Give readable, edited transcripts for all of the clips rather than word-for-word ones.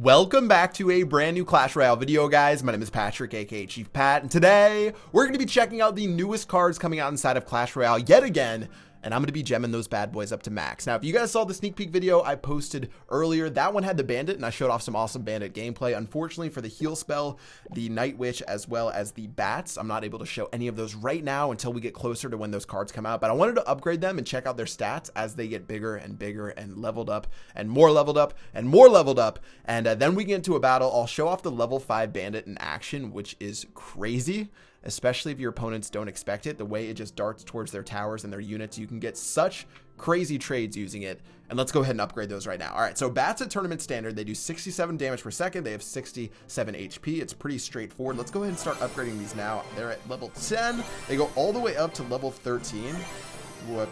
Welcome back to a brand new Clash Royale video, guys. My name is Patrick, aka Chief Pat, and today we're going to be checking out the newest cards coming out inside of Clash Royale yet again, and I'm going to be gemming those bad boys up to max. Now, if you guys saw the sneak peek video I posted earlier, that one had the Bandit, and I showed off some awesome Bandit gameplay. Unfortunately, for the heal spell, the Night Witch, as well as the Bats, I'm not able to show any of those right now until we get closer to when those cards come out, but I wanted to upgrade them and check out their stats as they get bigger and bigger and leveled up and more leveled up and more leveled up, and then we get into a battle. I'll show off the level 5 Bandit in action, which is crazy, especially if your opponents don't expect it. The way it just darts towards their towers and their units, you can get such crazy trades using it. And let's go ahead and upgrade those right now. All right, so Bats at tournament standard, they do 67 damage per second. They have 67 HP. It's pretty straightforward. Let's go ahead and start upgrading these now. They're at level 10. They go all the way up to level 13.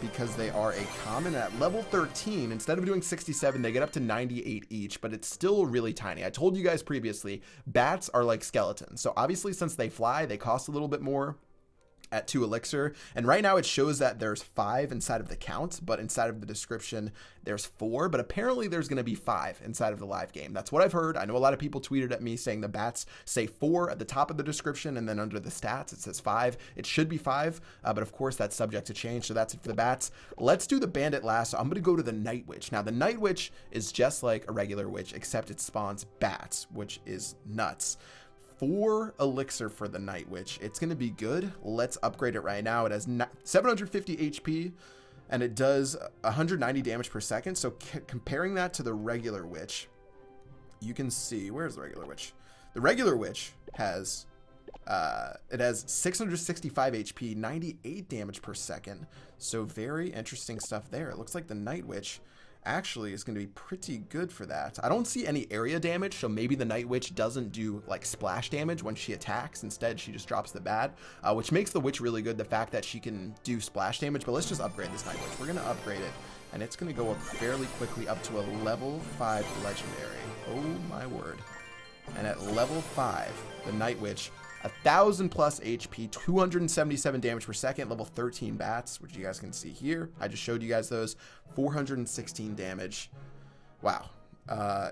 Because they are a common. At level 13, instead of doing 67, they get up to 98 each, but it's still really tiny. I told you guys previously, bats are like skeletons. So obviously, since they fly, they cost a little bit more at 2 elixir, and right now it shows that there's 5 inside of the count, but inside of the description there's 4, but apparently there's going to be 5 inside of the live game. That's what I've heard. I know a lot of people tweeted at me saying the bats say 4 at the top of the description, and then under the stats it says 5. It should be 5, but of course that's subject to change, so that's it for the bats. Let's do the Bandit last. So I'm going to go to the Night Witch. Now the Night Witch is just like a regular witch, except it spawns bats, which is nuts. 4 elixir for the Night Witch. It's going to be good. Let's upgrade it right now. It has 750 HP and it does 190 damage per second. So comparing that to the regular witch, you can see, where's the regular witch? The regular witch has it has 665 HP, 98 damage per second. So very interesting stuff there. It looks like the Night Witch actually is going to be pretty good for that. I don't see any area damage, so maybe the Night Witch doesn't do like splash damage when she attacks. Instead, she just drops the bat, which makes the witch really good, the fact that she can do splash damage. But let's just upgrade this Night Witch. We're going to upgrade it, and it's going to go up fairly quickly up to a level 5 legendary. Oh my word. And at level 5, the Night Witch, 1,000 plus HP, 277 damage per second, level 13 bats, which you guys can see here. I just showed you guys those. 416 damage. Wow.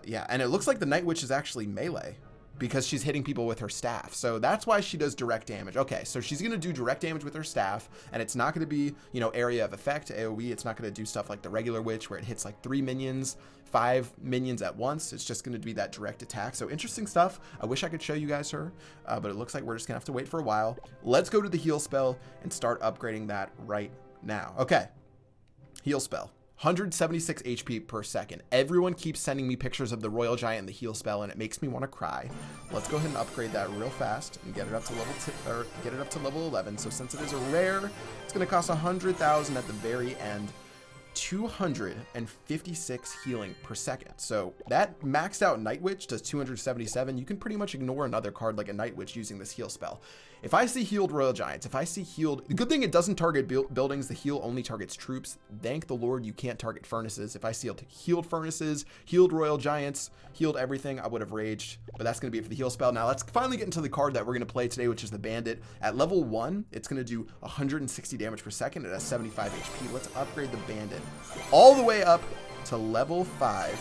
Yeah, and it looks like the Night Witch is actually melee because she's hitting people with her staff. So that's why she does direct damage. Okay, so she's going to do direct damage with her staff, and it's not going to be, you know, area of effect, AoE. It's not going to do stuff like the regular witch where it hits like 3 minions, 5 minions at once. It's just going to be that direct attack. So interesting stuff. I wish I could show you guys her, but it looks like we're just going to have to wait for a while. Let's go to the heal spell and start upgrading that right now. Okay, heal spell. 176 HP per second. Everyone keeps sending me pictures of the Royal Giant and the heal spell, and it makes me want to cry. Let's go ahead and upgrade that real fast and get it up to level 11. So since it is a rare, it's going to cost 100,000 at the very end. 256 healing per second. So that maxed out Night Witch does 277. You can pretty much ignore another card like a Night Witch using this heal spell. If I see healed Royal Giants, if I see healed, the good thing it doesn't target buildings, the heal only targets troops. Thank the Lord you can't target furnaces. If I see healed furnaces, healed Royal Giants, healed everything, I would have raged, but that's going to be it for the heal spell. Now let's finally get into the card that we're going to play today, which is the Bandit. At level 1, it's going to do 160 damage per second. It has 75 HP. Let's upgrade the Bandit all the way up to level 5,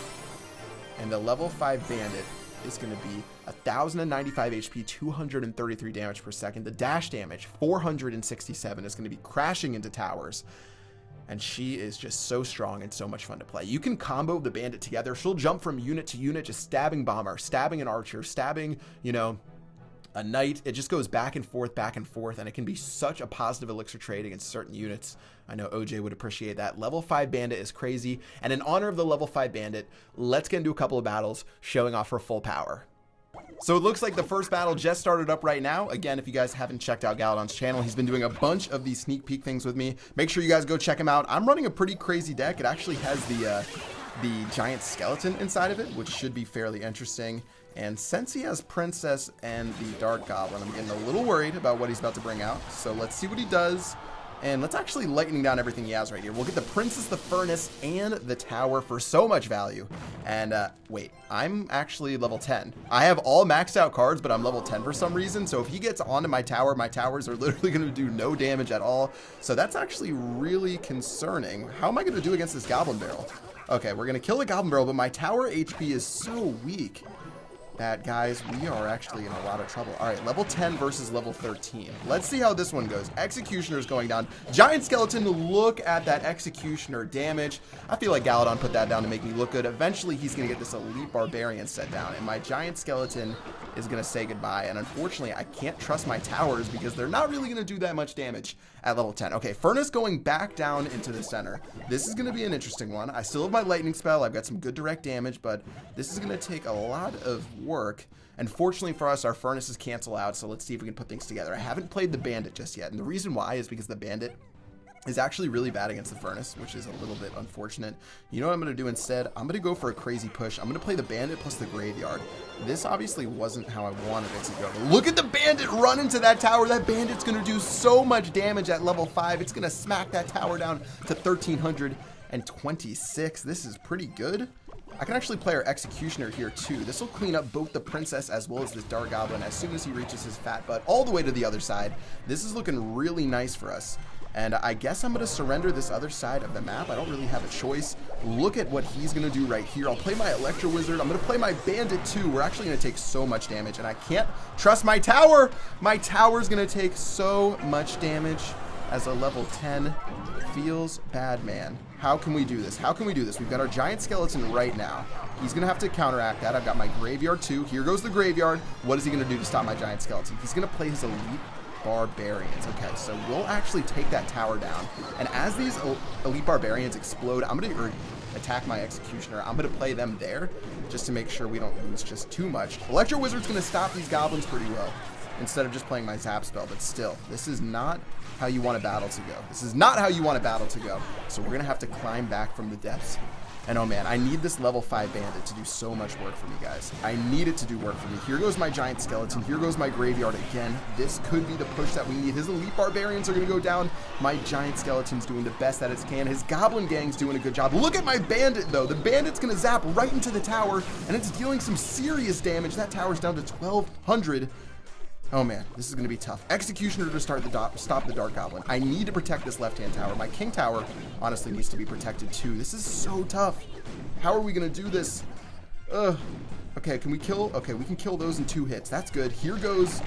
and the level 5 Bandit is going to be 1,095 HP, 233 damage per second. The dash damage, 467, is going to be crashing into towers. And she is just so strong and so much fun to play. You can combo the Bandit together. She'll jump from unit to unit, just stabbing bomber, stabbing an archer, stabbing, you know, a knight. It just goes back and forth, and it can be such a positive elixir trade against certain units. I know OJ would appreciate that. Level 5 Bandit is crazy, and in honor of the level 5 Bandit, let's get into a couple of battles showing off her full power. So it looks like the first battle just started up right now. Again, if you guys haven't checked out Galadon's channel, he's been doing a bunch of these sneak peek things with me. Make sure you guys go check him out. I'm running a pretty crazy deck. It actually has the giant skeleton inside of it, which should be fairly interesting. And since he has Princess and the Dark Goblin, I'm getting a little worried about what he's about to bring out. So let's see what he does. And let's actually lightning down everything he has right here. We'll get the Princess, the Furnace, and the Tower for so much value. And wait, I'm actually level 10. I have all maxed out cards, but I'm level 10 for some reason. So if he gets onto my towers are literally going to do no damage at all. So that's actually really concerning. How am I going to do against this Goblin Barrel? Okay, we're gonna kill the Goblin Barrel, but my tower HP is so weak that, guys, we are actually in a lot of trouble. All right, level 10 versus level 13. Let's see how this one goes. Executioner's going down. Giant Skeleton, look at that Executioner damage. I feel like Galadon put that down to make me look good. Eventually, he's going to get this Elite Barbarian set down, and my Giant Skeleton is going to say goodbye. And unfortunately, I can't trust my towers because they're not really going to do that much damage at level 10. Okay, Furnace going back down into the center. This is going to be an interesting one. I still have my Lightning Spell. I've got some good direct damage, but this is going to take a lot of work. And fortunately for us, our furnaces cancel out, so let's see if we can put things together. I haven't played the Bandit just yet, and the reason why is because the Bandit is actually really bad against the furnace, which is a little bit unfortunate. You know what I'm going to do instead? I'm going to go for a crazy push. I'm going to play the Bandit plus the Graveyard. This obviously wasn't how I wanted it to go. But look at the Bandit run into that tower. That Bandit's going to do so much damage at level 5. It's going to smack that tower down to 1,326. This is pretty good. I can actually play our Executioner here too. This will clean up both the Princess as well as this Dark Goblin as soon as he reaches his fat butt all the way to the other side. This is looking really nice for us. And I guess I'm going to surrender this other side of the map. I don't really have a choice. Look at what he's going to do right here. I'll play my Electro Wizard. I'm going to play my Bandit too. We're actually going to take so much damage, and I can't trust my tower. My tower's going to take so much damage as a level 10. Feels bad, man. How can we do this? How can we do this? We've got our Giant Skeleton right now. He's going to have to counteract that. I've got my Graveyard too. Here goes the Graveyard. What is he going to do to stop my Giant Skeleton? He's going to play his Elite Barbarians. Okay, so we'll actually take that tower down. And as these Elite Barbarians explode, I'm going to attack my Executioner. I'm going to play them there just to make sure we don't lose just too much. Electro Wizard's going to stop these goblins pretty well instead of just playing my Zap spell, but still, this is not how you want a battle to go. This is not how you want a battle to go. So we're going to have to climb back from the depths. And oh man, I need this level 5 Bandit to do so much work for me, guys. I need it to do work for me. Here goes my Giant Skeleton. Here goes my Graveyard again. This could be the push that we need. His Elite Barbarians are going to go down. My Giant Skeleton's doing the best that it can. His Goblin Gang's doing a good job. Look at my Bandit, though. The Bandit's going to zap right into the tower, and it's dealing some serious damage. That tower's down to 1,200. Oh man, this is going to be tough. Executioner to stop the Dark Goblin. I need to protect this left-hand tower. My King Tower honestly needs to be protected too. This is so tough. How are we going to do this? Okay, can we kill? Okay, we can kill those in 2 hits. That's good. Here goes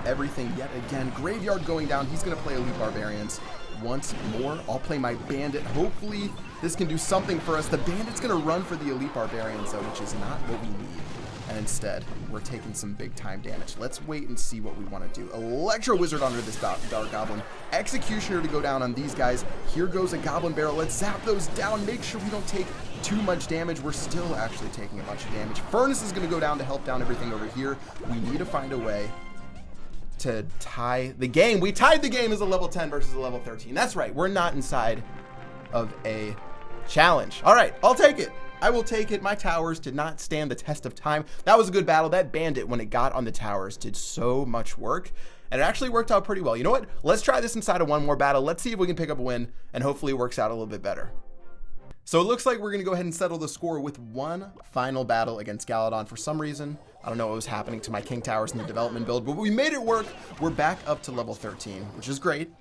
everything yet again. Graveyard going down. He's going to play Elite Barbarians once more. I'll play my Bandit. Hopefully this can do something for us. The Bandit's going to run for the Elite Barbarians though, which is not what we need. And instead, we're taking some big time damage. Let's wait and see what we want to do. Electro Wizard under this Dark Goblin. Executioner to go down on these guys. Here goes a Goblin Barrel. Let's zap those down. Make sure we don't take too much damage. We're still actually taking a bunch of damage. Furnace is going to go down to help down everything over here. We need to find a way to tie the game. We tied the game as a level 10 versus a level 13. That's right. We're not inside of a challenge. All right, I'll take it. I will take it. My towers did not stand the test of time. That was a good battle. That Bandit, when it got on the towers, did so much work. And it actually worked out pretty well. You know what? Let's try this inside of one more battle. Let's see if we can pick up a win, and hopefully it works out a little bit better. So it looks like we're going to go ahead and settle the score with one final battle against Galadon. For some reason, I don't know what was happening to my King Towers in the development build, but we made it work. We're back up to level 13, which is great.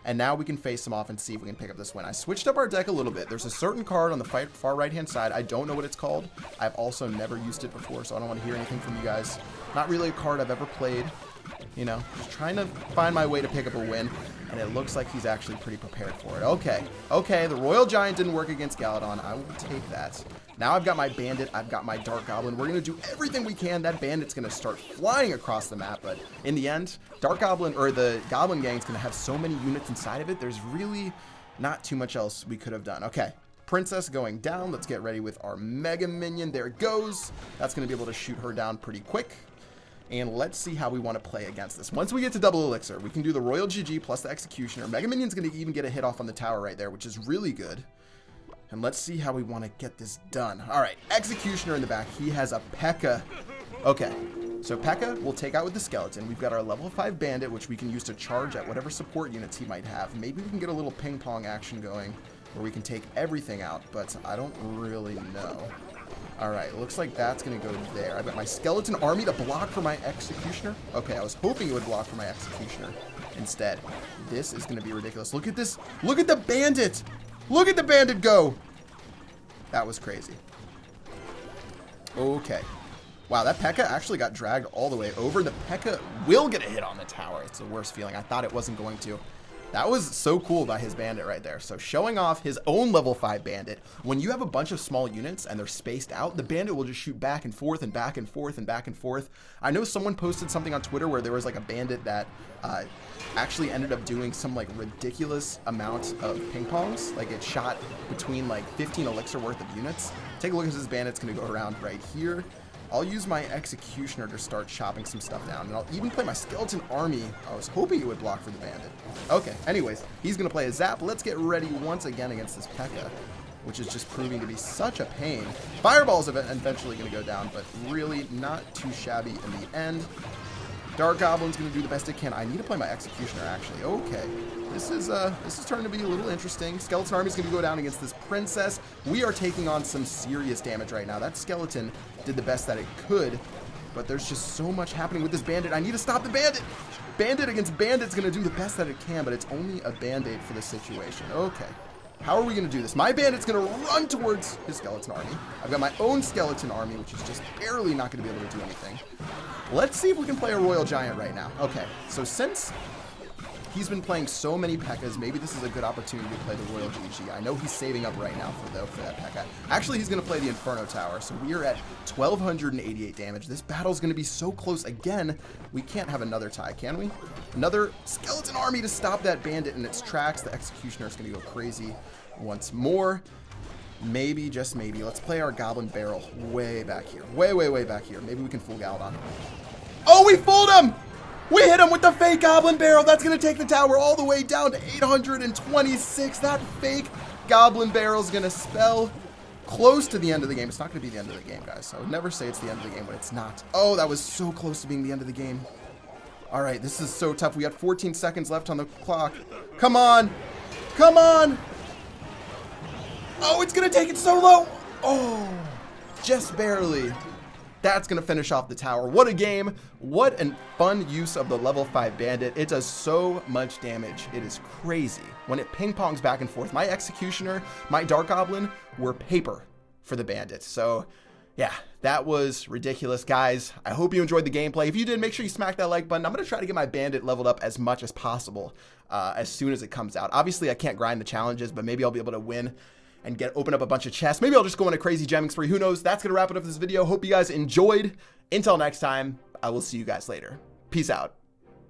And now we can face them off and see if we can pick up this win. I switched up our deck a little bit. There's a certain card on the far right-hand side. I don't know what it's called. I've also never used it before, so I don't want to hear anything from you guys. Not really a card I've ever played. You know, just trying to find my way to pick up a win. And it looks like he's actually pretty prepared for it. Okay, the Royal Giant didn't work against Galadon. I will take that. Now I've got my Bandit, I've got my Dark Goblin. We're going to do everything we can. That Bandit's going to start flying across the map, but in the end, Dark Goblin, or the Goblin Gang's going to have so many units inside of it, there's really not too much else we could have done. Okay, Princess going down. Let's get ready with our Mega Minion. There it goes. That's going to be able to shoot her down pretty quick. And let's see how we want to play against this. Once we get to double elixir, we can do the Royal GG plus the Executioner. Mega Minion's going to even get a hit off on the tower right there, which is really good. And let's see how we want to get this done. All right, Executioner in the back. He has a P.E.K.K.A. Okay, so P.E.K.K.A. we'll take out with the Skeleton. We've got our level 5 Bandit, which we can use to charge at whatever support units he might have. Maybe we can get a little ping pong action going where we can take everything out, but I don't really know. All right, looks like that's going to go there. I've got my Skeleton Army to block for my Executioner. Okay, I was hoping it would block for my Executioner instead. This is going to be ridiculous. Look at this. Look at the Bandit. Look at the Bandit go. That was crazy. Okay. Wow, that P.E.K.K.A. actually got dragged all the way over. The P.E.K.K.A. will get a hit on the tower. It's the worst feeling. I thought it wasn't going to. That was so cool by his Bandit right there. So showing off his own level 5 Bandit. When you have a bunch of small units and they're spaced out, the Bandit will just shoot back and forth and back and forth and back and forth. I know someone posted something on Twitter where there was like a Bandit that actually ended up doing some like ridiculous amount of ping pongs. Like it shot between like 15 elixir worth of units. Take a look at this Bandit's going to go around right here. I'll use my Executioner to start chopping some stuff down, and I'll even play my Skeleton Army. I was hoping it would block for the Bandit. Okay, anyways, he's going to play a Zap. Let's get ready once again against this P.E.K.K.A., which is just proving to be such a pain. Fireball's eventually going to go down, but really not too shabby in the end. Dark Goblin's going to do the best it can. I need to play my Executioner, actually. Okay, this is turning to be a little interesting. Skeleton Army's going to go down against this Princess. We are taking on some serious damage right now. That Skeleton did the best that it could, but there's just so much happening with this Bandit. I need to stop the Bandit. Bandit against Bandit's going to do the best that it can, but it's only a Band-Aid for this situation. Okay. How are we going to do this? My Bandit's going to run towards his Skeleton Army. I've got my own Skeleton Army, which is just barely not going to be able to do anything. Let's see if we can play a Royal Giant right now. Okay, so since he's been playing so many P.E.K.K.A.s, maybe this is a good opportunity to play the Royal GG. I know he's saving up right now for that P.E.K.K.A. Actually, he's going to play the Inferno Tower, so we are at 1,288 damage. This battle's going to be so close. Again, we can't have another tie, can we? Another Skeleton Army to stop that Bandit in its tracks. The Executioner is going to go crazy once more. Maybe, just maybe. Let's play our Goblin Barrel way back here. Way back here. Maybe we can fool Galadon. Oh, we fooled him! We hit him with the fake Goblin Barrel. That's going to take the tower all the way down to 826. That fake Goblin Barrel is going to spell close to the end of the game. It's not going to be the end of the game, guys. I would never say it's the end of the game when it's not. Oh, that was so close to being the end of the game. All right, this is so tough. We got 14 seconds left on the clock. Come on. Come on. Oh, it's going to take it so low. Oh, just barely. That's going to finish off the tower. What a game. What a fun use of the level 5 Bandit. It does so much damage. It is crazy. When it ping-pongs back and forth, my Executioner, my Dark Goblin were paper for the Bandit. So, yeah, that was ridiculous. Guys, I hope you enjoyed the gameplay. If you did, make sure you smack that like button. I'm going to try to get my Bandit leveled up as much as possible as soon as it comes out. Obviously, I can't grind the challenges, but maybe I'll be able to win and open up a bunch of chests. Maybe I'll just go on a crazy gemming spree. Who knows? That's going to wrap it up for this video. Hope you guys enjoyed. Until next time, I will see you guys later. Peace out.